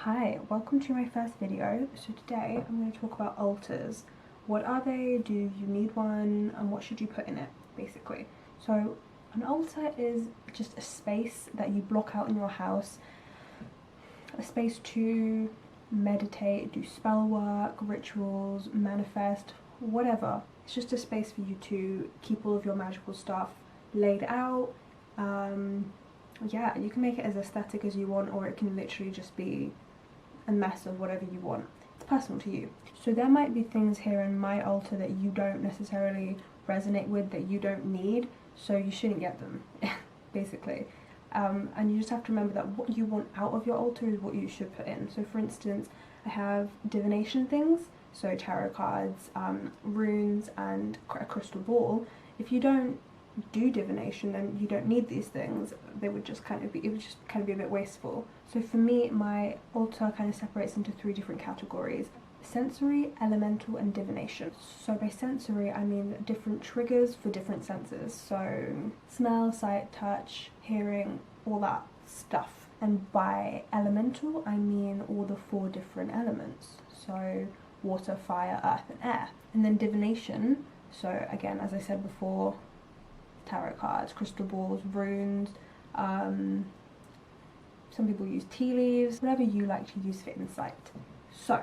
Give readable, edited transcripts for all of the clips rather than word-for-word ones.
Hi, welcome to my first video. So today I'm going to talk about altars. What are they? Do you need one? And what should you put in it, basically? So an altar is just a space that you block out in your house, a space to meditate, do spell work, rituals, manifest, whatever. It's just a space for you to keep all of your magical stuff laid out. Yeah, you can make it as aesthetic as you want, or it can literally just be a mess of whatever you want. It's personal to you. So there might be things here in my altar that you don't necessarily resonate with, that you don't need, so you shouldn't get them, basically. And you just have to remember that what you want out of your altar is what you should put in. So for instance, I have divination things, so tarot cards, runes, and a crystal ball. If you don't do divination, then you don't need these things. They would just kind of be, it would just kind of be a bit wasteful. So for me, my altar kind of separates into three different categories: sensory, elemental, and divination. So by sensory, I mean different triggers for different senses. So smell, sight, touch, hearing, all that stuff. And by elemental, I mean all the 4 different elements. So water, fire, earth, and air. And then divination, so again, as I said before, tarot cards, crystal balls, runes, some people use tea leaves, whatever you like to use for insight. So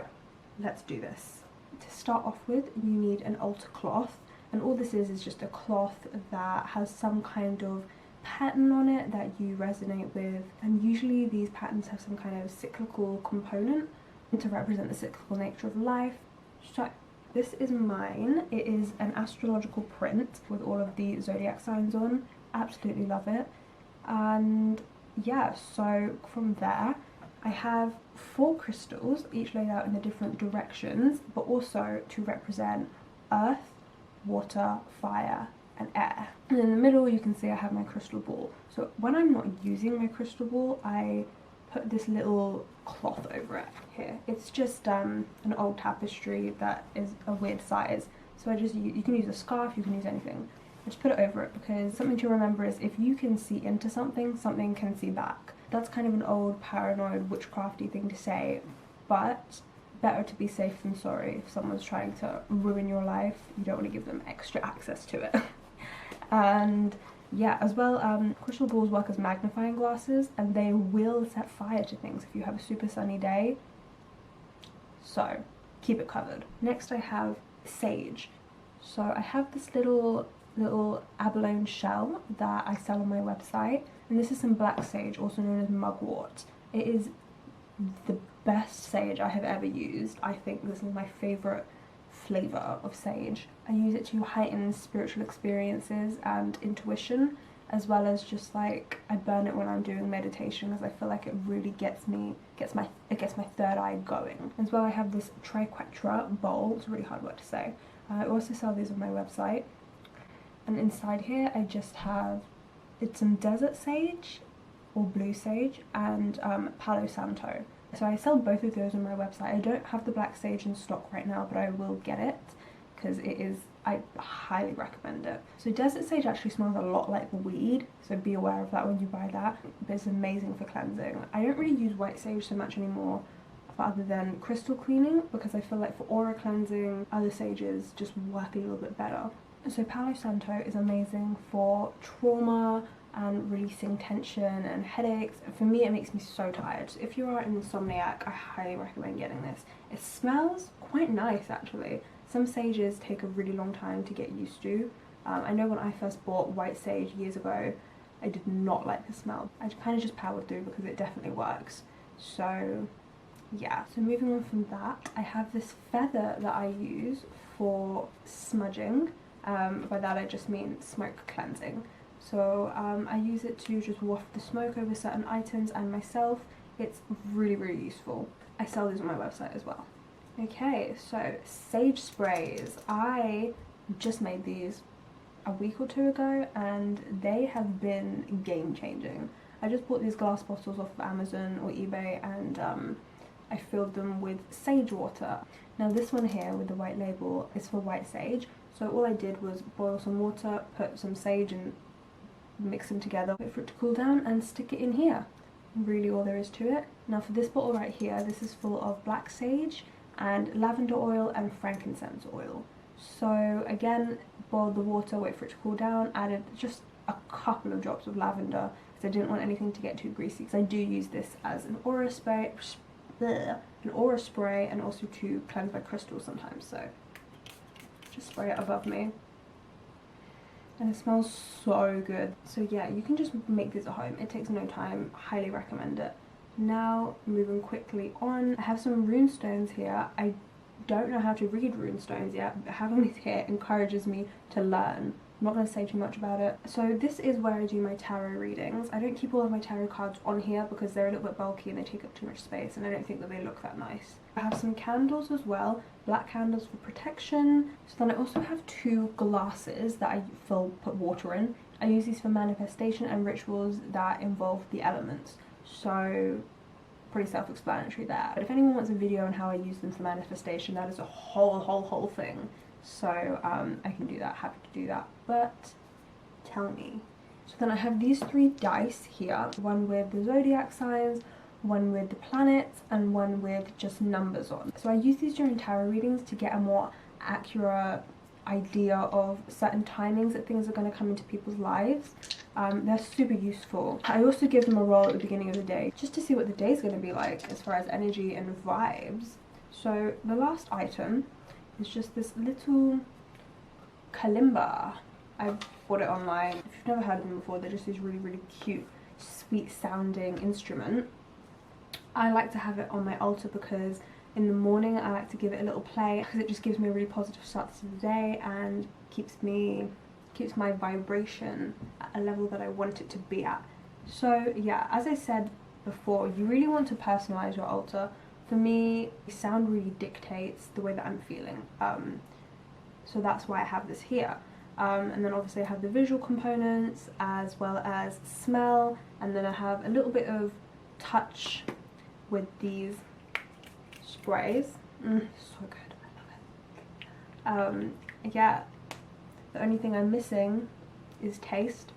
let's do this. To start off with, you need an altar cloth, and all this is just a cloth that has some kind of pattern on it that you resonate with, and usually these patterns have some kind of cyclical component to represent the cyclical nature of life. So this is mine. It is an astrological print with all of the zodiac signs on. Absolutely love it. And yeah, so from there I have 4 crystals, each laid out in the different directions, but also to represent earth, water, fire, and air. And in the middle you can see I have my crystal ball. So when I'm not using my crystal ball, I put this little cloth over it here. It's just an old tapestry that is a weird size, so you can use a scarf, you can use anything. I just put it over it because something to remember is if you can see into something, something can see back. That's kind of an old paranoid witchcrafty thing to say, but better to be safe than sorry. If someone's trying to ruin your life, you don't want to give them extra access to it. And yeah, as well, crystal balls work as magnifying glasses, and they will set fire to things if you have a super sunny day, so keep it covered. Next I have sage. So I have this little abalone shell that I sell on my website, and this is some black sage, also known as mugwort. It is the best sage I have ever used. I think this is my favourite flavour of sage. I use it to heighten spiritual experiences and intuition, as well as just like I burn it when I'm doing meditation because I feel like it really gets my third eye going. As well, I have this triquetra bowl. It's a really hard word to say. I also sell these on my website, and inside here I just have some desert sage or blue sage and Palo Santo. So I sell both of those on my website. I don't have the black sage in stock right now, but I will get it because I highly recommend it. So desert sage actually smells a lot like weed, so be aware of that when you buy that, but it's amazing for cleansing. I don't really use white sage so much anymore, other than crystal cleaning, because I feel like for aura cleansing, other sages just work a little bit better. So Palo Santo is amazing for trauma and releasing tension and headaches. For me, it makes me so tired. So if you are an insomniac, I highly recommend getting this. It smells quite nice actually. Some sages take a really long time to get used to. I know when I first bought white sage years ago, I did not like the smell. I kind of just powered through because it definitely works. So yeah, so moving on from that, I have this feather that I use for smudging. By that I just mean smoke cleansing. So I use it to just waft the smoke over certain items and myself. It's really, really useful. I sell these on my website as well. Okay, so sage sprays. I just made these a week or 2 ago and they have been game changing. I just bought these glass bottles off of Amazon or eBay, and I filled them with sage water. Now this one here with the white label is for white sage. So all I did was boil some water, put some sage and mix them together, wait for it to cool down and stick it in here. really all there is to it. Now for this bottle right here, this is full of black sage and lavender oil and frankincense oil. So again, boiled the water, wait for it to cool down, added just a couple of drops of lavender because I didn't want anything to get too greasy, because I do use this as an aura spray, and also to cleanse my crystals sometimes. So just spray it above me. And it smells so good. So yeah, you can just make this at home. It takes no time. Highly recommend it. Now, moving quickly on, I have some rune stones here. I don't know how to read rune stones yet, but having these here encourages me to learn. I'm not going to say too much about it. So this is where I do my tarot readings. I don't keep all of my tarot cards on here because they're a little bit bulky and they take up too much space, and I don't think that they look that nice. I have some candles as well, black candles for protection. So then I also have 2 glasses that I put water in. I use these for manifestation and rituals that involve the elements. So pretty self-explanatory there. But if anyone wants a video on how I use them for manifestation, that is a whole thing. So I can do that, happy to do that, but tell me. So then I have these 3 dice here, one with the zodiac signs, one with the planets, and one with just numbers on. So I use these during tarot readings to get a more accurate idea of certain timings that things are going to come into people's lives. They're super useful. I also give them a roll at the beginning of the day just to see what the day is going to be like as far as energy and vibes. So the last item is just this little kalimba. I bought it online. If you've never heard of them before, they're just this really cute, sweet sounding instrument. I like to have it on my altar because in the morning I like to give it a little play, because it just gives me a really positive start to the day and keeps my vibration at a level that I want it to be at. So yeah, as I said before, you really want to personalize your altar. For me, sound really dictates the way that I'm feeling, so that's why I have this here. And then obviously I have the visual components as well as smell, and then I have a little bit of touch with these sprays. So good, I love it. Yeah, the only thing I'm missing is taste,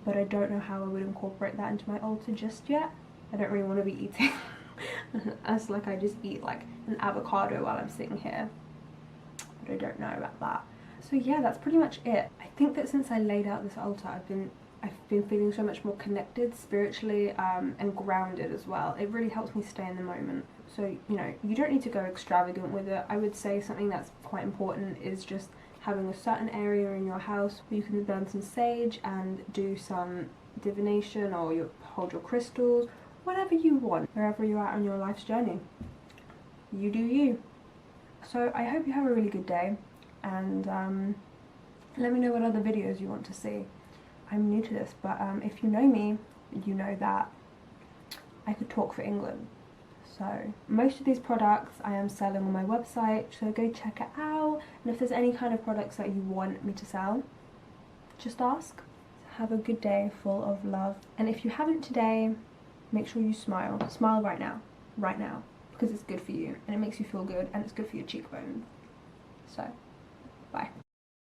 but I don't know how I would incorporate that into my altar just yet. I don't really want to be eating as like I just eat like an avocado while I'm sitting here, but I don't know about that. So yeah, that's pretty much it. I think that since I laid out this altar, I've been feeling so much more connected spiritually, and grounded as well. It really helps me stay in the moment. So, you know, you don't need to go extravagant with it. I would say something that's quite important is just having a certain area in your house where you can burn some sage and do some divination, or you hold your crystals, whatever you want, wherever you're at on your life's journey. You do you. So I hope you have a really good day, and let me know what other videos you want to see. I'm new to this, but if you know me, you know that I could talk for England. So most of these products I am selling on my website, so go check it out. And if there's any kind of products that you want me to sell, just ask. Have a good day full of love. And if you haven't today, make sure you smile. Smile right now, because it's good for you and it makes you feel good and it's good for your cheekbones. So, bye.